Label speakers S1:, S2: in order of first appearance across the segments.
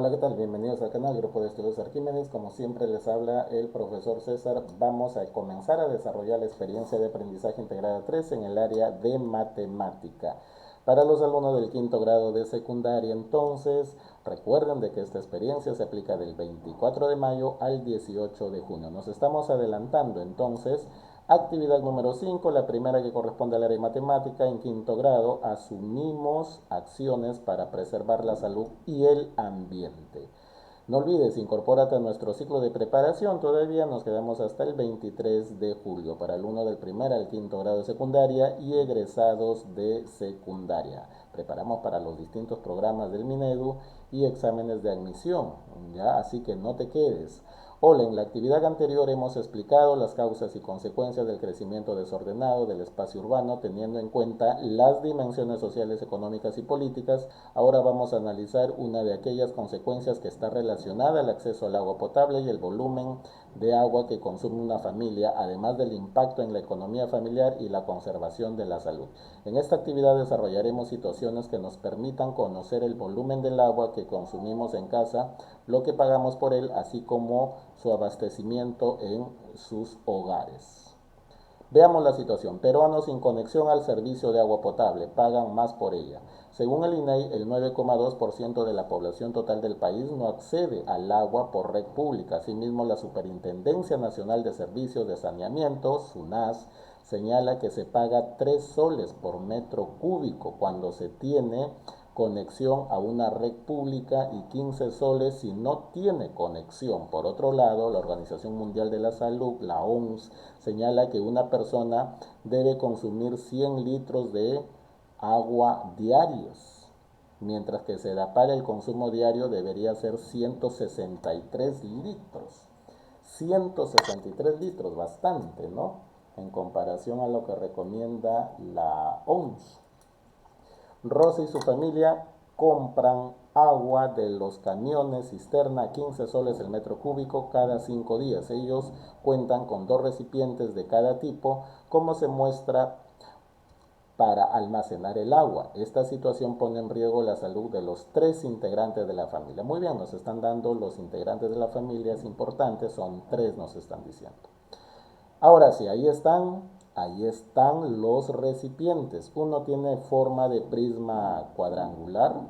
S1: Hola, ¿qué tal? Bienvenidos al canal Grupo de Estudios Arquímedes. Como siempre les habla el profesor César. Vamos a comenzar a desarrollar la experiencia de aprendizaje integrada 3 en el área de matemática. Para los alumnos del quinto grado de secundaria, entonces, recuerden de que esta experiencia se aplica del 24 de mayo al 18 de junio. Nos estamos adelantando entonces. Actividad número 5, la primera que corresponde al área de matemática. En quinto grado asumimos acciones para preservar la salud y el ambiente. No olvides, incorpórate a nuestro ciclo de preparación. Todavía nos quedamos hasta el 23 de julio para alumnos del primer al quinto grado de secundaria y egresados de secundaria. Preparamos para los distintos programas del Minedu y exámenes de admisión, ¿ya? Así que no te quedes. Hola, en la actividad anterior hemos explicado las causas y consecuencias del crecimiento desordenado del espacio urbano teniendo en cuenta las dimensiones sociales, económicas y políticas. Ahora vamos a analizar una de aquellas consecuencias que está relacionada al acceso al agua potable y el volumen de agua que consume una familia, además del impacto en la economía familiar y la conservación de la salud. En esta actividad desarrollaremos situaciones que nos permitan conocer el volumen del agua que consumimos en casa, lo que pagamos por él, así como su abastecimiento en sus hogares. Veamos la situación. Peruanos sin conexión al servicio de agua potable pagan más por ella. Según el INEI, el 9,2% de la población total del país no accede al agua por red pública. Asimismo, la Superintendencia Nacional de Servicios de Saneamiento, SUNAS, señala que se paga 3 soles por metro cúbico cuando se tiene conexión a una red pública y 15 soles si no tiene conexión. Por otro lado, la Organización Mundial de la Salud, la OMS, señala que una persona debe consumir 100 litros de agua diarios, mientras que se da para el consumo diario debería ser 163 litros. 163 litros, bastante, ¿no? En comparación a lo que recomienda la OMS. Rosa y su familia compran agua de los camiones cisterna 15 soles el metro cúbico cada 5 días. Ellos cuentan con 2 recipientes de cada tipo, como se muestra para almacenar el agua. Esta situación pone en riesgo la salud de los 3 integrantes de la familia. Muy bien, nos están dando los integrantes de la familia, es importante, son 3 nos están diciendo. Ahora sí, ahí están los recipientes. Uno tiene forma de prisma cuadrangular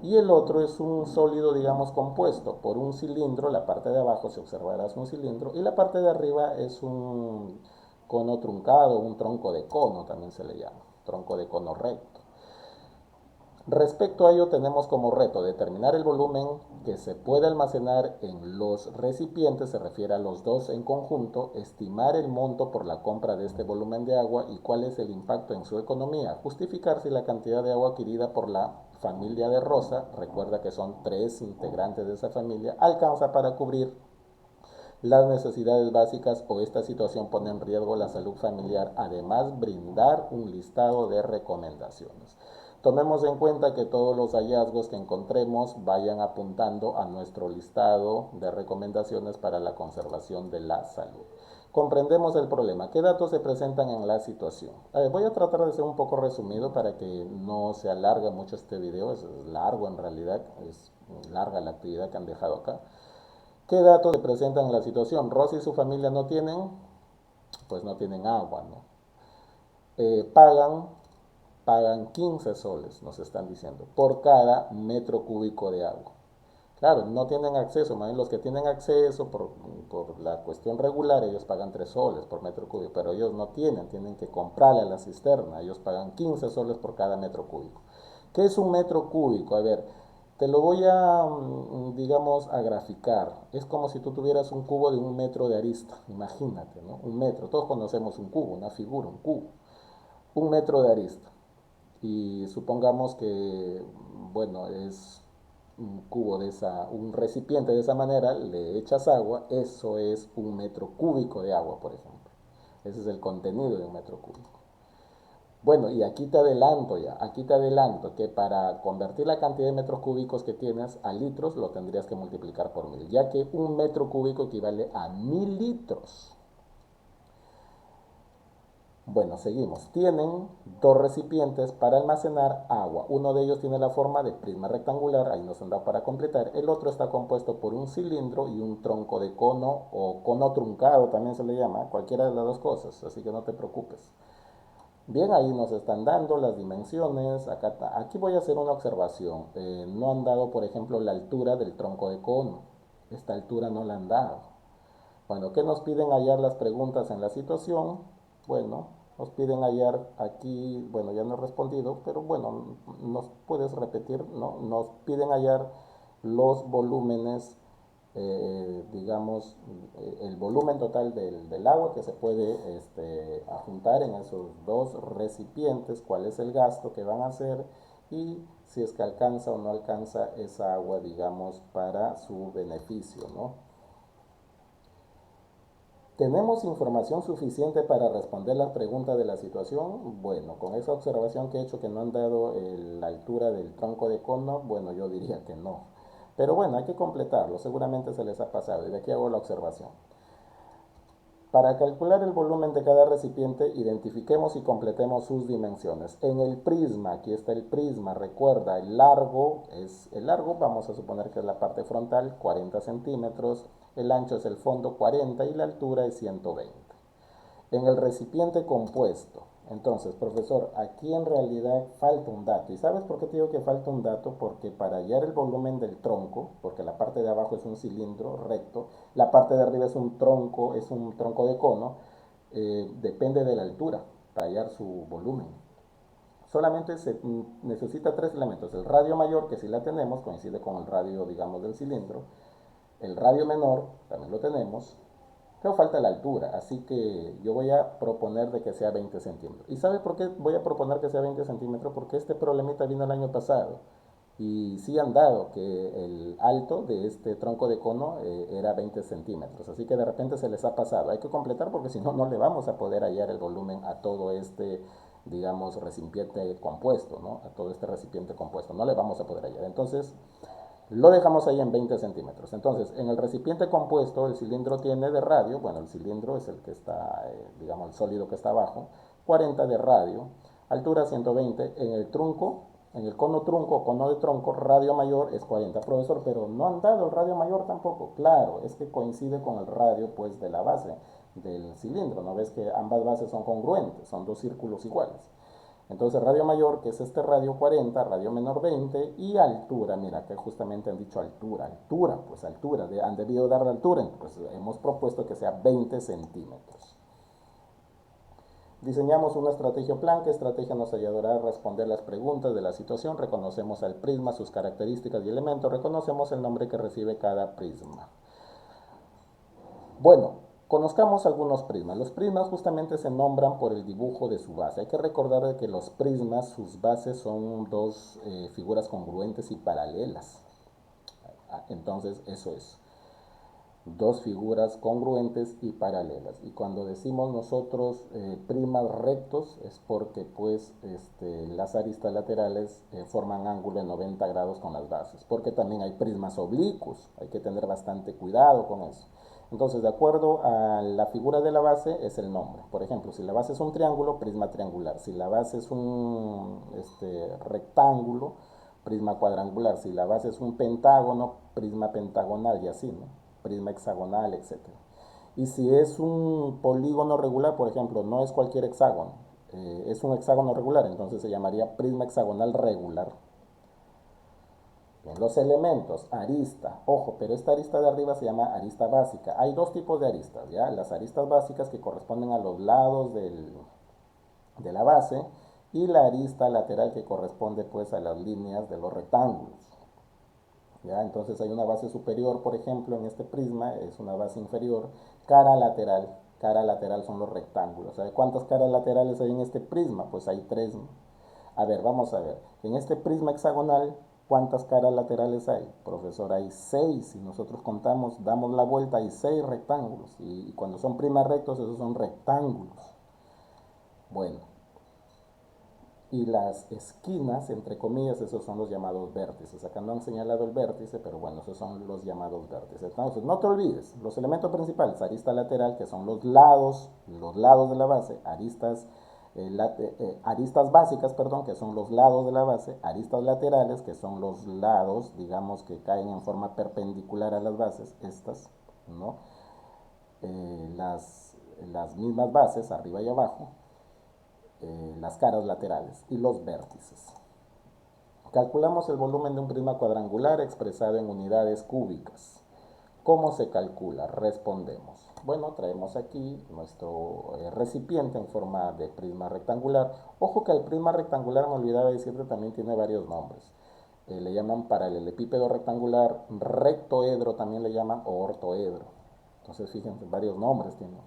S1: y el otro es un sólido, digamos, compuesto por un cilindro. La parte de abajo, se observará, es un cilindro y la parte de arriba es un cono truncado, un tronco de cono también se le llama, tronco de cono recto. Respecto a ello, tenemos como reto determinar el volumen que se puede almacenar en los recipientes, se refiere a los dos en conjunto, estimar el monto por la compra de este volumen de agua y cuál es el impacto en su economía, justificar si la cantidad de agua adquirida por la familia de Rosa, recuerda que son 3 integrantes de esa familia, alcanza para cubrir las necesidades básicas o esta situación pone en riesgo la salud familiar, además brindar un listado de recomendaciones. Tomemos en cuenta que todos los hallazgos que encontremos vayan apuntando a nuestro listado de recomendaciones para la conservación de la salud. Comprendemos el problema. ¿Qué datos se presentan en la situación? Voy a tratar de ser un poco resumido para que no se alargue mucho este video. Es largo en realidad, es larga la actividad que han dejado acá. ¿Qué datos se presentan en la situación? Rosy y su familia no tienen, pues no tienen agua, ¿no? Pagan pagan 15 soles, nos están diciendo, por cada metro cúbico de agua. Claro, no tienen acceso, más bien los que tienen acceso por la cuestión regular, ellos pagan 3 soles por metro cúbico, pero ellos no tienen que comprarle a la cisterna, ellos pagan 15 soles por cada metro cúbico. ¿Qué es un metro cúbico? A ver, te lo voy a, digamos, a graficar. Es como si tú tuvieras un cubo de 1 metro de arista, imagínate, ¿no? Un metro, todos conocemos un cubo, una figura, un cubo. 1 metro de arista y supongamos que, bueno, es un cubo de esa, un recipiente de esa manera, le echas agua, eso es 1 metro cúbico de agua, por ejemplo. Ese es el contenido de 1 metro cúbico. Bueno, y aquí te adelanto que para convertir la cantidad de metros cúbicos que tienes a litros, lo tendrías que multiplicar por 1000, ya que 1 metro cúbico equivale a 1000 litros. Bueno, seguimos. Tienen dos recipientes para almacenar agua. Uno de ellos tiene la forma de prisma rectangular, ahí nos da para completar. El otro está compuesto por un cilindro y un tronco de cono o cono truncado, también se le llama, cualquiera de las dos cosas, así que no te preocupes. Bien, ahí nos están dando las dimensiones. Aquí voy a hacer una observación. No han dado, por ejemplo, la altura del tronco de cono. Esta altura no la han dado. Bueno, ¿qué nos piden hallar las preguntas en la situación? Bueno, nos piden hallar aquí, bueno, ya no he respondido, pero bueno, nos puedes repetir, ¿no? Nos piden hallar los volúmenes, digamos, el volumen total del agua que se puede juntar en esos dos recipientes, cuál es el gasto que van a hacer y si es que alcanza o no alcanza esa agua, digamos, para su beneficio, ¿no? ¿Tenemos información suficiente para responder las preguntas de la situación? Bueno, con esa observación que he hecho que no han dado la altura del tronco de cono, bueno, yo diría que no. Pero bueno, hay que completarlo, seguramente se les ha pasado y de aquí hago la observación. Para calcular el volumen de cada recipiente, identifiquemos y completemos sus dimensiones. En el prisma, aquí está el prisma, recuerda, el largo, vamos a suponer que es la parte frontal, 40 centímetros, el ancho es el fondo, 40 y la altura es 120. En el recipiente compuesto, entonces, profesor, aquí en realidad falta un dato. ¿Y sabes por qué te digo que falta un dato? Porque para hallar el volumen del tronco, porque la parte de abajo es un cilindro recto, la parte de arriba es un tronco de cono, depende de la altura para hallar su volumen. Solamente se necesita tres elementos. El radio mayor, que si la tenemos, coincide con el radio, digamos, del cilindro. El radio menor, también lo tenemos, pero falta la altura, así que yo voy a proponer de que sea 20 centímetros. ¿Y sabe por qué voy a proponer que sea 20 centímetros? Porque este problemita vino el año pasado y sí han dado que el alto de este tronco de cono era 20 centímetros, así que de repente se les ha pasado. Hay que completar porque si no, no le vamos a poder hallar el volumen a todo este, digamos, recipiente compuesto, ¿no? A todo este recipiente compuesto, no le vamos a poder hallar. Entonces, lo dejamos ahí en 20 centímetros. Entonces, en el recipiente compuesto, el cilindro tiene de radio, bueno, el cilindro es el que está, digamos, el sólido que está abajo, 40 de radio, altura 120, en el trunco, en el cono trunco, cono de tronco, radio mayor es 40. Profesor, pero no han dado el radio mayor tampoco. Claro, es que coincide con el radio, pues, de la base del cilindro. ¿No ves que ambas bases son congruentes? Son dos círculos iguales. Entonces radio mayor, que es este radio 40, radio menor 20 y altura, mira que justamente han dicho altura, pues altura, han debido dar la altura, pues hemos propuesto que sea 20 centímetros. Diseñamos una estrategia o plan. ¿Qué estrategia nos ayudará a responder las preguntas de la situación? Reconocemos al prisma, sus características y elementos, reconocemos el nombre que recibe cada prisma. Bueno, conozcamos algunos prismas. Los prismas justamente se nombran por el dibujo de su base. Hay que recordar de que los prismas, sus bases son dos figuras congruentes y paralelas. Entonces, eso es. Dos figuras congruentes y paralelas. Y cuando decimos nosotros prismas rectos es porque pues las aristas laterales forman ángulo de 90 grados con las bases. Porque también hay prismas oblicuos. Hay que tener bastante cuidado con eso. Entonces, de acuerdo a la figura de la base es el nombre. Por ejemplo, si la base es un triángulo, prisma triangular. Si la base es un rectángulo, prisma cuadrangular. Si la base es un pentágono, prisma pentagonal y así, ¿no? Prisma hexagonal, etcétera. Y si es un polígono regular, por ejemplo, no es cualquier hexágono, es un hexágono regular, entonces se llamaría prisma hexagonal regular. Bien, los elementos, arista, ojo, pero esta arista de arriba se llama arista básica. Hay dos tipos de aristas, ¿ya? Las aristas básicas que corresponden a los lados de la base y la arista lateral que corresponde pues a las líneas de los rectángulos. ¿Ya? Entonces hay una base superior, por ejemplo, en este prisma, es una base inferior, cara lateral son los rectángulos. ¿Sabe cuántas caras laterales hay en este prisma? Pues hay tres. A ver, vamos a ver. En este prisma hexagonal, ¿cuántas caras laterales hay? Profesor, hay seis. Si nosotros contamos, damos la vuelta, hay seis rectángulos. Y cuando son prismas rectos, esos son rectángulos. Bueno, Y las esquinas, entre comillas, esos son los llamados vértices. Acá no han señalado el vértice, pero bueno, esos son los llamados vértices. Entonces, no te olvides, los elementos principales, arista lateral, que son los lados de la base, aristas básicas, perdón, que son los lados de la base, aristas laterales, que son los lados, digamos, que caen en forma perpendicular a las bases, estas, ¿no? Las mismas bases, arriba y abajo, las caras laterales y los vértices. Calculamos el volumen de un prisma cuadrangular expresado en unidades cúbicas. ¿Cómo se calcula? Respondemos. Bueno, traemos aquí nuestro recipiente en forma de prisma rectangular. Ojo que el prisma rectangular, me olvidaba decirte, también tiene varios nombres. Le llaman paralelepípedo rectangular, rectoedro también le llaman, o ortoedro. Entonces, fíjense, varios nombres tiene.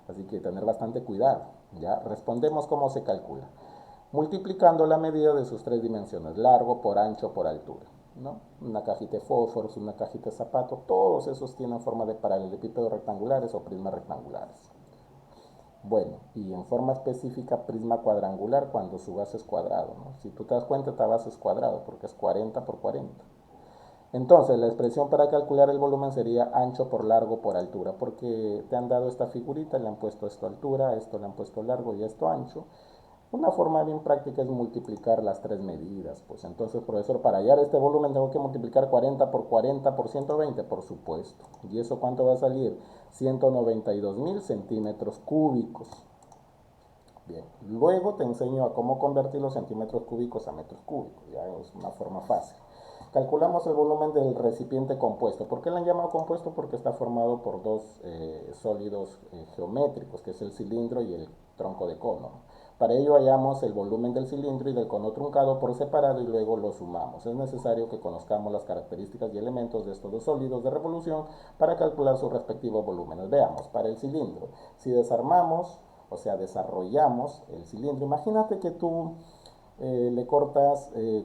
S1: Así que tener bastante cuidado. Ya respondemos cómo se calcula. Multiplicando la medida de sus tres dimensiones, largo por ancho por altura, ¿no? Una cajita de fósforos, una cajita de zapatos, todos esos tienen forma de paralelepípedos rectangulares o prismas rectangulares. Bueno, y en forma específica prisma cuadrangular cuando su base es cuadrado, ¿no? Si tú te das cuenta, esta base es cuadrado porque es 40 por 40. Entonces, la expresión para calcular el volumen sería ancho por largo por altura, porque te han dado esta figurita, le han puesto esto altura, esto le han puesto largo y esto ancho. Una forma bien práctica es multiplicar las tres medidas. Pues entonces, profesor, para hallar este volumen tengo que multiplicar 40 por 40 por 120, por supuesto. ¿Y eso cuánto va a salir? 192.000 centímetros cúbicos. Bien, luego te enseño a cómo convertir los centímetros cúbicos a metros cúbicos. Ya es una forma fácil. Calculamos el volumen del recipiente compuesto. ¿Por qué le han llamado compuesto? Porque está formado por dos sólidos geométricos, que es el cilindro y el tronco de cono. Para ello hallamos el volumen del cilindro y del cono truncado por separado y luego lo sumamos. Es necesario que conozcamos las características y elementos de estos dos sólidos de revolución para calcular sus respectivos volúmenes. Veamos, para el cilindro, si desarmamos, o sea, desarrollamos el cilindro, imagínate que tú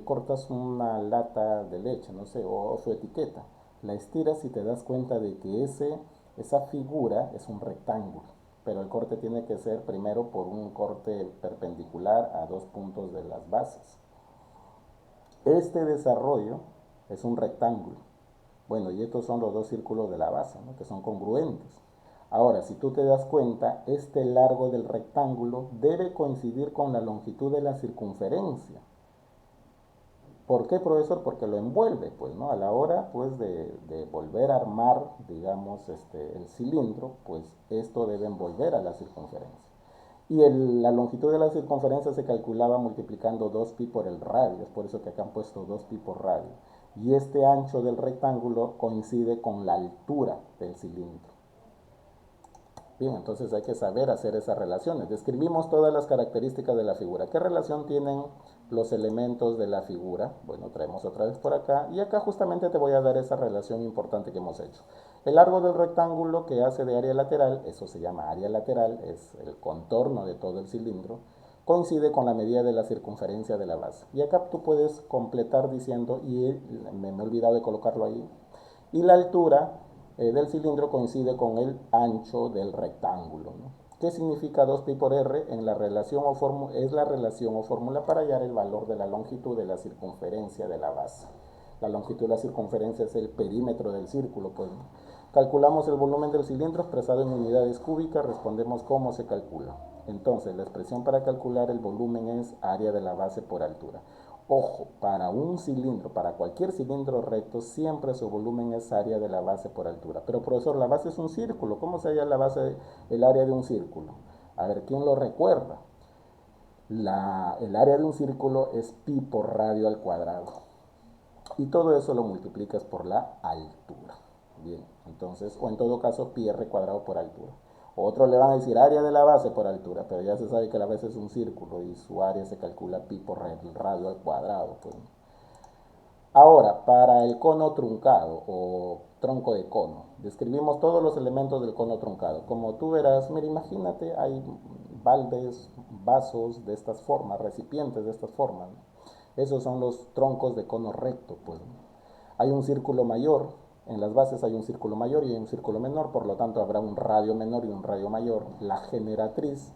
S1: cortas una lata de leche, no sé, o su etiqueta, la estiras y te das cuenta de que esa figura es un rectángulo, pero el corte tiene que ser primero por un corte perpendicular a dos puntos de las bases. Este desarrollo es un rectángulo. Bueno, y estos son los dos círculos de la base, ¿no? Que son congruentes. Ahora, si tú te das cuenta, este largo del rectángulo debe coincidir con la longitud de la circunferencia. ¿Por qué, profesor? Porque lo envuelve, pues, ¿no? A la hora, pues, de volver a armar, digamos, el cilindro, pues, esto debe envolver a la circunferencia. Y la longitud de la circunferencia se calculaba multiplicando 2pi por el radio, es por eso que acá han puesto 2pi por radio. Y este ancho del rectángulo coincide con la altura del cilindro. Bien, entonces hay que saber hacer esas relaciones. Describimos todas las características de la figura. ¿Qué relación tienen los elementos de la figura? Bueno, traemos otra vez por acá. Y acá justamente te voy a dar esa relación importante que hemos hecho. El largo del rectángulo que hace de área lateral, eso se llama área lateral, es el contorno de todo el cilindro, coincide con la medida de la circunferencia de la base. Y acá tú puedes completar diciendo, y me he olvidado de colocarlo ahí, y la altura del cilindro coincide con el ancho del rectángulo, ¿no? ¿Qué significa 2pi por r? En la relación es la relación o fórmula para hallar el valor de la longitud de la circunferencia de la base. La longitud de la circunferencia es el perímetro del círculo, pues. Calculamos el volumen del cilindro expresado en unidades cúbicas, respondemos cómo se calcula. Entonces, la expresión para calcular el volumen es área de la base por altura. Ojo, para un cilindro, para cualquier cilindro recto, siempre su volumen es área de la base por altura. Pero profesor, la base es un círculo. ¿Cómo se halla la base, el área de un círculo? A ver, ¿quién lo recuerda? El área de un círculo es pi por radio al cuadrado. Y todo eso lo multiplicas por la altura. Bien, entonces, o en todo caso, pi r cuadrado por altura. Otros le van a decir área de la base por altura, pero ya se sabe que la base es un círculo y su área se calcula pi por radio al cuadrado. Pues. Ahora, para el cono truncado o tronco de cono, describimos todos los elementos del cono truncado. Como tú verás, mira, imagínate, hay baldes, vasos de estas formas, recipientes de estas formas. Esos son los troncos de cono recto. Pues. Hay un círculo mayor, en las bases hay un círculo mayor y hay un círculo menor, por lo tanto habrá un radio menor y un radio mayor. La generatriz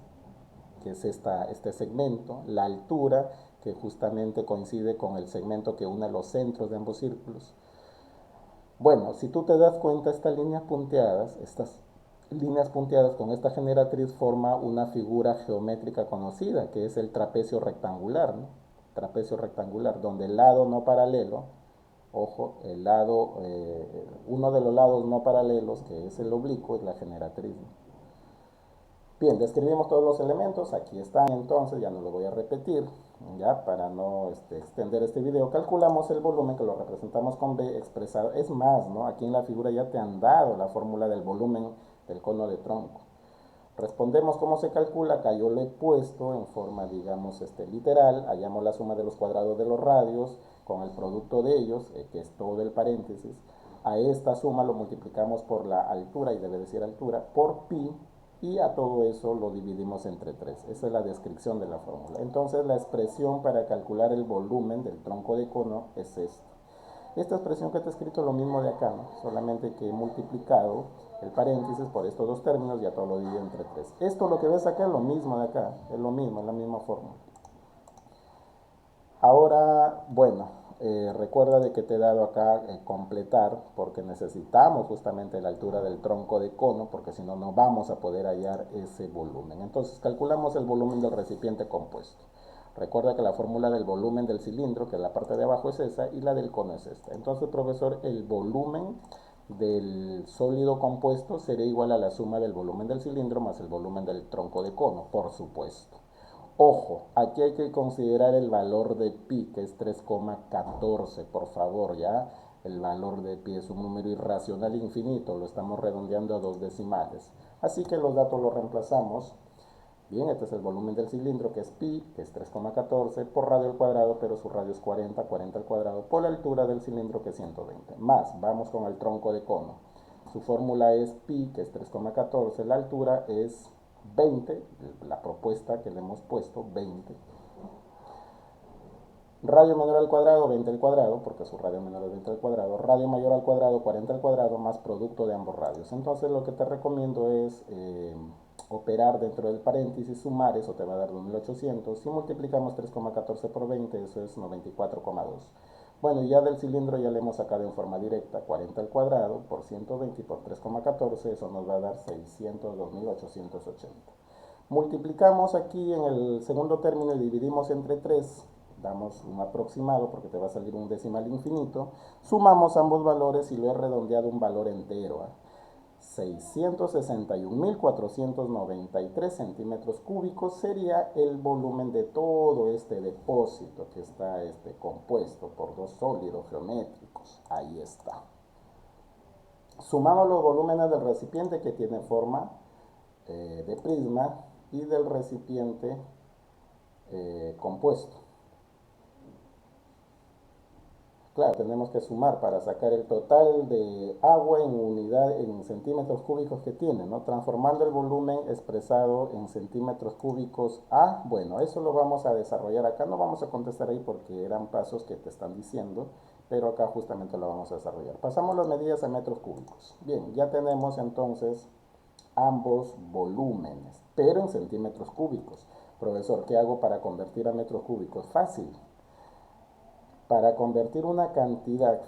S1: que es este segmento, la altura, que justamente coincide con el segmento que une los centros de ambos círculos. Bueno, si tú te das cuenta, estas líneas punteadas con esta generatriz forma una figura geométrica conocida, que es el trapecio rectangular, ¿no? Trapecio rectangular, donde el lado no paralelo, ojo, uno de los lados no paralelos, que es el oblicuo, es la generatriz, ¿no? Bien, describimos todos los elementos, aquí están entonces, ya no lo voy a repetir, ya para no extender este video. Calculamos el volumen, que lo representamos con B expresado, es más, ¿no? Aquí en la figura ya te han dado la fórmula del volumen del cono de tronco. Respondemos cómo se calcula, acá yo lo he puesto en forma, digamos, literal, hallamos la suma de los cuadrados de los radios con el producto de ellos, que es todo el paréntesis. A esta suma lo multiplicamos por la altura, y debe decir altura, por pi, y a todo eso lo dividimos entre 3. Esa es la descripción de la fórmula. Entonces la expresión para calcular el volumen del tronco de cono es esta. Esta expresión que te he escrito es lo mismo de acá, ¿no? Solamente que he multiplicado el paréntesis por estos dos términos y a todo lo divido entre 3. Esto lo que ves acá es lo mismo de acá, es lo mismo, es la misma fórmula. Ahora, bueno, recuerda de que te he dado acá completar, porque necesitamos justamente la altura del tronco de cono, porque si no, no vamos a poder hallar ese volumen. Entonces, calculamos el volumen del recipiente compuesto. Recuerda que la fórmula del volumen del cilindro, que es la parte de abajo, es esa, y la del cono es esta. Entonces, profesor, el volumen del sólido compuesto sería igual a la suma del volumen del cilindro más el volumen del tronco de cono, por supuesto. Ojo, aquí hay que considerar el valor de pi, que es 3,14, por favor, ya. El valor de pi es un número irracional infinito, lo estamos redondeando a 2 decimales. Así que los datos los reemplazamos. Bien, este es el volumen del cilindro, que es pi, que es 3,14, por radio al cuadrado, pero su radio es 40, 40 al cuadrado, por la altura del cilindro, que es 120. Más, vamos con el tronco de cono. Su fórmula es pi, que es 3,14, la altura es 20, la propuesta que le hemos puesto, 20. Radio menor al cuadrado, 20 al cuadrado, porque su radio menor es 20 al cuadrado. Radio mayor al cuadrado, 40 al cuadrado, más producto de ambos radios. Entonces lo que te recomiendo es operar dentro del paréntesis, sumar, eso te va a dar 2800. Si multiplicamos 3,14 por 20, eso es 94,2. Bueno, ya del cilindro ya le hemos sacado en forma directa 40 al cuadrado por 120 y por 3,14, eso nos va a dar 602.880. Multiplicamos aquí en el segundo término y dividimos entre 3, damos un aproximado porque te va a salir un decimal infinito, sumamos ambos valores y lo he redondeado un valor entero, 661.493 centímetros cúbicos sería el volumen de todo este depósito que está compuesto por dos sólidos geométricos. Ahí está. Sumamos los volúmenes del recipiente, que tiene forma de prisma, y del recipiente compuesto. Claro, tenemos que sumar para sacar el total de agua en centímetros cúbicos que tiene, ¿no? Transformando el volumen expresado en centímetros cúbicos a, bueno, eso lo vamos a desarrollar acá. No vamos a contestar ahí porque eran pasos que te están diciendo, pero acá justamente lo vamos a desarrollar. Pasamos las medidas a metros cúbicos. Bien, ya tenemos entonces ambos volúmenes, pero en centímetros cúbicos. Profesor, ¿qué hago para convertir a metros cúbicos? Fácil. Para convertir una cantidad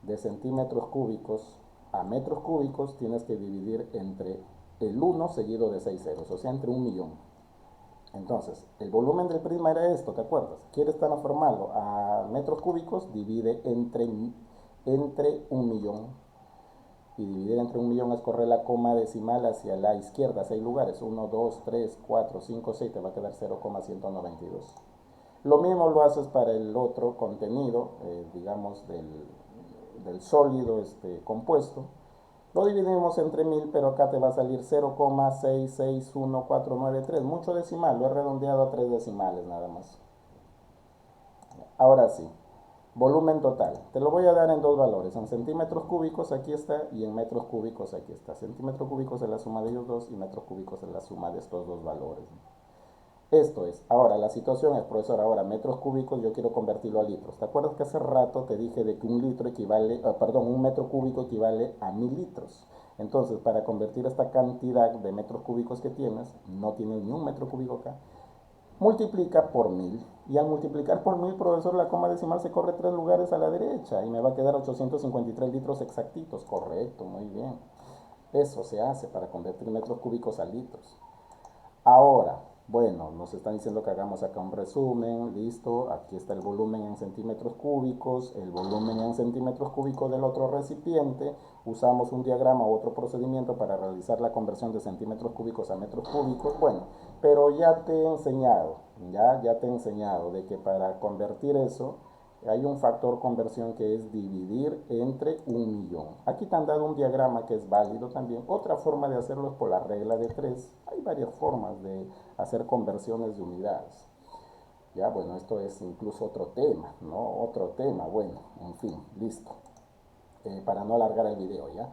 S1: de centímetros cúbicos a metros cúbicos tienes que dividir entre el 1 seguido de 6 ceros, o sea, entre 1.000.000. Entonces, el volumen del prisma era esto, ¿te acuerdas? ¿Quieres transformarlo a metros cúbicos? Divide entre 1.000.000. Y dividir entre 1.000.000 es correr la coma decimal hacia la izquierda, 6 lugares. 1, 2, 3, 4, 5, 6, te va a quedar 0,192. Lo mismo lo haces para el otro contenido, digamos, del sólido compuesto. Lo dividimos entre 1.000, pero acá te va a salir 0,661493. Mucho decimal, lo he redondeado a 3 decimales nada más. Ahora sí, volumen total. Te lo voy a dar en dos valores, en centímetros cúbicos, aquí está, y en metros cúbicos, aquí está. Centímetros cúbicos es la suma de ellos dos y metros cúbicos es la suma de estos dos valores. Esto es, ahora la situación es, profesor, ahora metros cúbicos yo quiero convertirlo a litros. ¿Te acuerdas que hace rato te dije de que un metro cúbico equivale a 1.000 litros? Entonces, para convertir esta cantidad de metros cúbicos que tienes, no tienes ni un metro cúbico acá, multiplica por 1000. Y al multiplicar por 1000, profesor, la coma decimal se corre 3 lugares a la derecha y me va a quedar 853 litros exactitos. Correcto, muy bien. Eso se hace para convertir metros cúbicos a litros. Ahora, bueno, nos están diciendo que hagamos acá un resumen, listo, aquí está el volumen en centímetros cúbicos, el volumen en centímetros cúbicos del otro recipiente, usamos un diagrama u otro procedimiento para realizar la conversión de centímetros cúbicos a metros cúbicos, bueno, pero ya te he enseñado, ya te he enseñado de que para convertir eso, hay un factor conversión que es dividir entre 1.000.000. Aquí te han dado un diagrama que es válido también. Otra forma de hacerlo es por la regla de 3. Hay varias formas de hacer conversiones de unidades. Ya, bueno, esto es incluso otro tema, ¿no? Otro tema, bueno, en fin, listo. Para no alargar el video, ¿ya?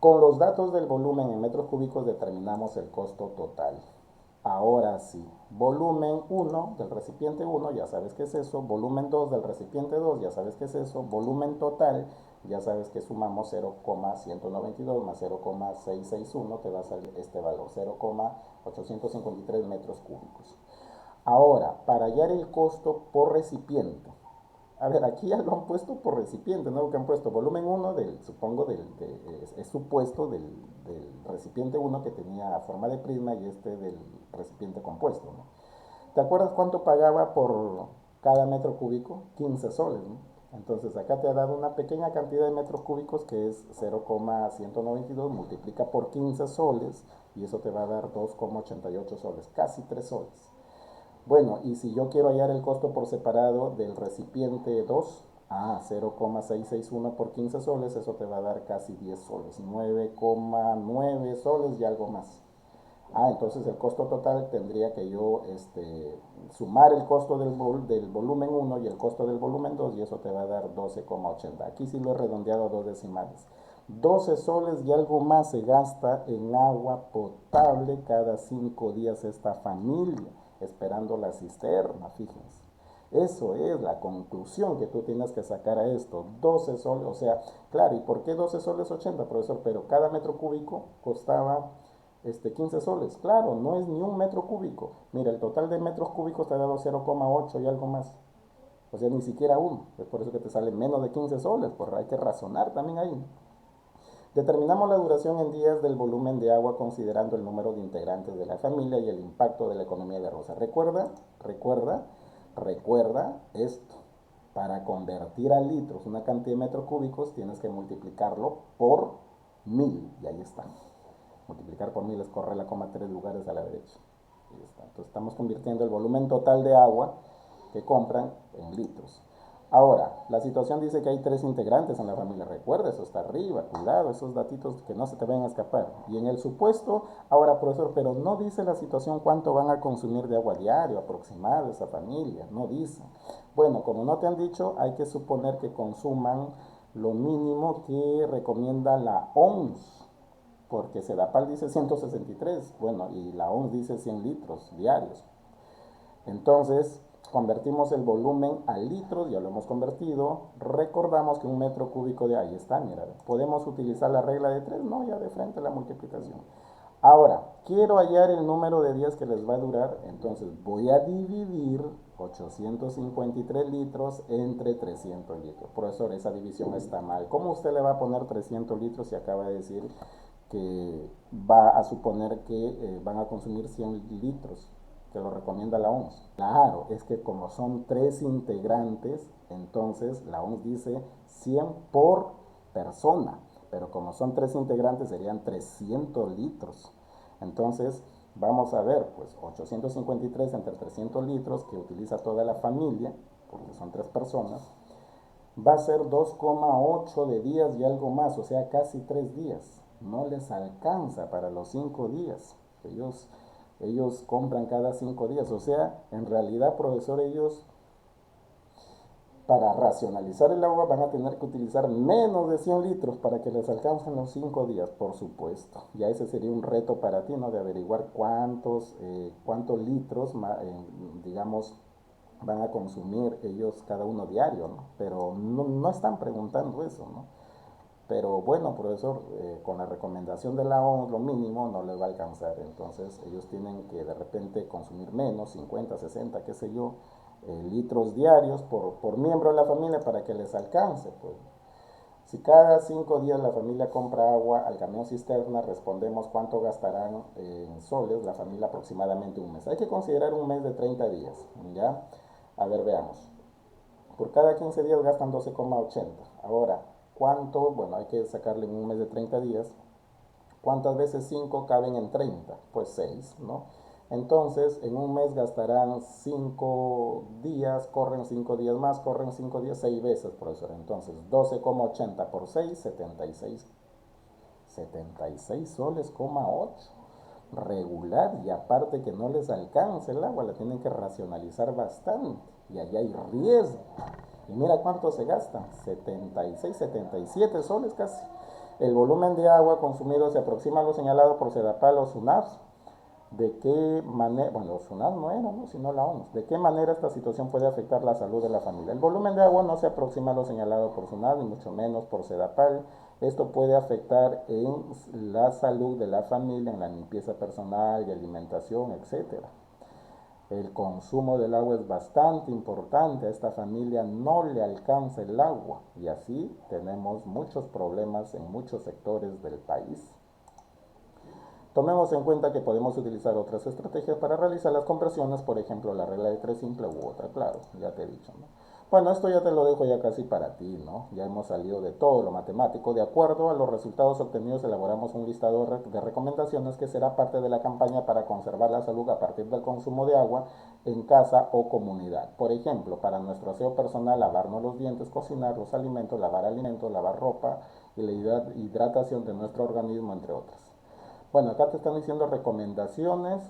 S1: Con los datos del volumen en metros cúbicos determinamos el costo total. Ahora sí, volumen 1 del recipiente 1, ya sabes qué es eso. Volumen 2 del recipiente 2, ya sabes qué es eso. Volumen total, ya sabes que sumamos 0,192 más 0,661, te va a salir este valor, 0,853 metros cúbicos. Ahora, para hallar el costo por recipiente, a ver, aquí ya lo han puesto por recipiente, ¿no? Lo que han puesto volumen 1 supongo, es supuesto del recipiente 1 que tenía forma de prisma y este del recipiente compuesto, ¿no? ¿Te acuerdas cuánto pagaba por cada metro cúbico? 15 soles, ¿no? Entonces acá te ha dado una pequeña cantidad de metros cúbicos que es 0,192, multiplica por 15 soles y eso te va a dar 2,88 soles, casi 3 soles. Bueno, y si yo quiero hallar el costo por separado del recipiente 2, 0,661 por 15 soles, eso te va a dar casi 10 soles, 9,9 soles y algo más. Entonces el costo total tendría que yo sumar el costo del volumen 1 y el costo del volumen 2 y eso te va a dar 12,80. Aquí sí lo he redondeado a dos decimales. 12 soles y algo más se gasta en agua potable cada 5 días esta familia, esperando la cisterna, fíjense. Eso es la conclusión que tú tienes que sacar a esto. 12 soles, o sea, claro, ¿y por qué 12 soles 80, profesor? Pero cada metro cúbico costaba 15 soles. Claro, no es ni un metro cúbico. Mira, el total de metros cúbicos te ha dado 0,8 y algo más. O sea, ni siquiera uno. Es por eso que te sale menos de 15 soles. Porque hay que razonar también ahí, ¿no? Determinamos la duración en días del volumen de agua considerando el número de integrantes de la familia y el impacto de la economía de Rosa. Recuerda esto. Para convertir a litros una cantidad de metros cúbicos tienes que multiplicarlo por 1000 y ahí está. Multiplicar por 1000 es correr la coma 3 lugares a la derecha. Ahí está. Entonces estamos convirtiendo el volumen total de agua que compran en litros. Ahora, la situación dice que hay 3 integrantes en la familia. Recuerda, eso está arriba, cuidado, esos datitos que no se te vayan a escapar. Y en el supuesto, ahora profesor, pero no dice la situación cuánto van a consumir de agua diario, aproximado esa familia, no dice. Bueno, como no te han dicho, hay que suponer que consuman lo mínimo que recomienda la OMS, porque Sedapal dice 163, bueno, y la OMS dice 100 litros diarios. Entonces, convertimos el volumen a litros, ya lo hemos convertido. Recordamos que un metro cúbico de ahí está, mira, ¿podemos utilizar la regla de 3? No, ya de frente la multiplicación. Ahora, quiero hallar el número de días que les va a durar, entonces voy a dividir 853 litros entre 300 litros. Profesor, esa división está mal. ¿Cómo usted le va a poner 300 litros si acaba de decir que va a suponer que van a consumir 100 litros, que lo recomienda la OMS? Claro, es que como son 3 integrantes, entonces la OMS dice 100 por persona, pero como son 3 integrantes serían 300 litros. Entonces, vamos a ver, pues 853 entre 300 litros que utiliza toda la familia, porque son 3 personas, va a ser 2,8 de días y algo más, o sea, casi 3 días. No les alcanza para los 5 días. Ellos compran cada 5 días, o sea, en realidad, profesor, ellos para racionalizar el agua van a tener que utilizar menos de 100 litros para que les alcancen los 5 días, por supuesto. Ya ese sería un reto para ti, ¿no? De averiguar cuántos litros, digamos, van a consumir ellos cada uno diario, ¿no? Pero no están preguntando eso, ¿no? Pero bueno, profesor, con la recomendación de la OMS, lo mínimo no les va a alcanzar. Entonces ellos tienen que de repente consumir menos, 50, 60, qué sé yo, litros diarios por miembro de la familia para que les alcance. Pues. Si cada 5 días la familia compra agua al camión cisterna, respondemos cuánto gastarán en soles la familia aproximadamente un mes. Hay que considerar un mes de 30 días, ¿ya? A ver, veamos. Por cada 15 días gastan 12,80. Ahora, ¿cuánto? Bueno, hay que sacarle en un mes de 30 días. ¿Cuántas veces 5 caben en 30? Pues 6, ¿no? Entonces, en un mes gastarán 5 días, corren 5 días más, corren 5 días, 6 veces, profesor. Entonces, 12,80 por 6, 76. 76 soles, 8. Regular, y aparte que no les alcance el agua, la tienen que racionalizar bastante. Y allá hay riesgo. Y mira cuánto se gastan, 76, 77 soles casi. El volumen de agua consumido se aproxima a lo señalado por Sedapal o SUNAPS. ¿De qué manera, bueno, los SUNAPS no eran, ¿no? Sino la OMS, de qué manera esta situación puede afectar la salud de la familia? El volumen de agua no se aproxima a lo señalado por SUNAPS, ni mucho menos por Sedapal. Esto puede afectar en la salud de la familia, en la limpieza personal y alimentación, etcétera. El consumo del agua es bastante importante, a esta familia no le alcanza el agua y así tenemos muchos problemas en muchos sectores del país. Tomemos en cuenta que podemos utilizar otras estrategias para realizar las conversiones, por ejemplo la regla de 3 simple u otra, claro, ya te he dicho, ¿no? Bueno, esto ya te lo dejo ya casi para ti, ¿no? Ya hemos salido de todo lo matemático. De acuerdo a los resultados obtenidos, elaboramos un listado de recomendaciones que será parte de la campaña para conservar la salud a partir del consumo de agua en casa o comunidad. Por ejemplo, para nuestro aseo personal, lavarnos los dientes, cocinar los alimentos, lavar ropa y la hidratación de nuestro organismo, entre otras. Bueno, acá te están diciendo recomendaciones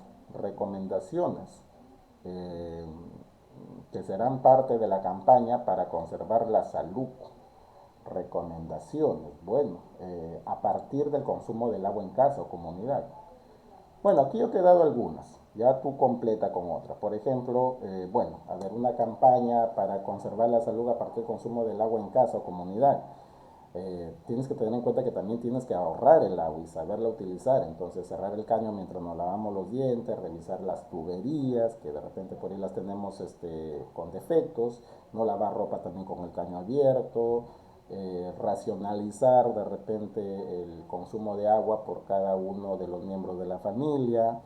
S1: eh, que serán parte de la campaña para conservar la salud. Recomendaciones, bueno, a partir del consumo del agua en casa o comunidad. Bueno, aquí yo te he dado algunas, ya tú completa con otras. Por ejemplo, bueno, a ver, una campaña para conservar la salud a partir del consumo del agua en casa o comunidad. Tienes que tener en cuenta que también tienes que ahorrar el agua y saberla utilizar. Entonces, cerrar el caño mientras nos lavamos los dientes, revisar las tuberías, que de repente por ahí las tenemos con defectos, no lavar ropa también con el caño abierto, racionalizar de repente el consumo de agua por cada uno de los miembros de la familia,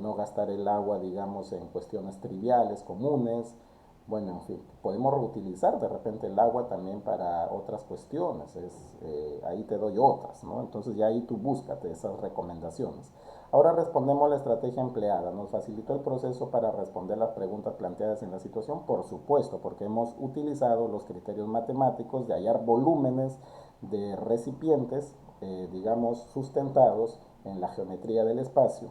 S1: no gastar el agua, digamos, en cuestiones triviales, comunes. Bueno, en fin, podemos reutilizar de repente el agua también para otras cuestiones. Ahí te doy otras, ¿no? Entonces ya ahí tú búscate esas recomendaciones. Ahora respondemos la estrategia empleada. ¿Nos facilitó el proceso para responder las preguntas planteadas en la situación? Por supuesto, porque hemos utilizado los criterios matemáticos de hallar volúmenes de recipientes, digamos, sustentados en la geometría del espacio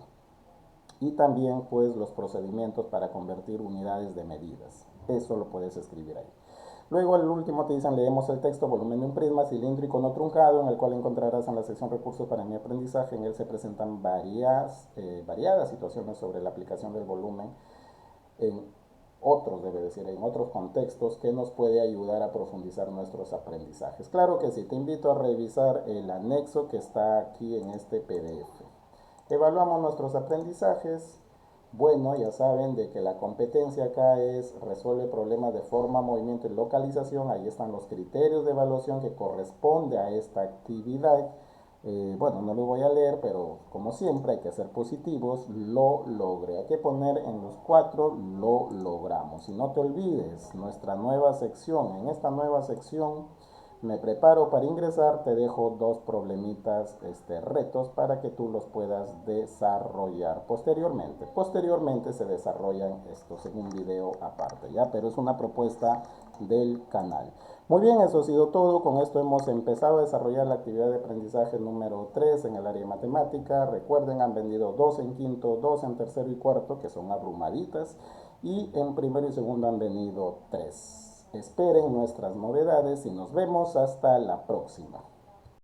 S1: y también pues los procedimientos para convertir unidades de medidas. Eso lo puedes escribir ahí. Luego al último te dicen leemos el texto, volumen de un prisma cilíndrico no truncado, en el cual encontrarás en la sección recursos para mi aprendizaje. En él se presentan variadas situaciones sobre la aplicación del volumen en otros, debe decir, en otros contextos que nos puede ayudar a profundizar nuestros aprendizajes. Claro que sí, te invito a revisar el anexo que está aquí en este PDF. Evaluamos nuestros aprendizajes. Bueno, ya saben de que la competencia acá es resuelve problemas de forma, movimiento y localización. Ahí están los criterios de evaluación que corresponde a esta actividad. Bueno, no lo voy a leer, pero como siempre hay que ser positivos. Lo logré. Hay que poner en los 4, lo logramos. Y no te olvides, nuestra nueva sección. En esta nueva sección me preparo para ingresar, te dejo 2 problemitas, retos para que tú los puedas desarrollar posteriormente. Posteriormente se desarrollan estos en un video aparte, ¿ya? Pero es una propuesta del canal. Muy bien, eso ha sido todo. Con esto hemos empezado a desarrollar la actividad de aprendizaje número 3 en el área de matemática. Recuerden, han vendido 2 en quinto, 2 en tercero y cuarto, que son abrumaditas, y en primero y segundo han venido 3. Esperen nuestras novedades y nos vemos hasta la próxima.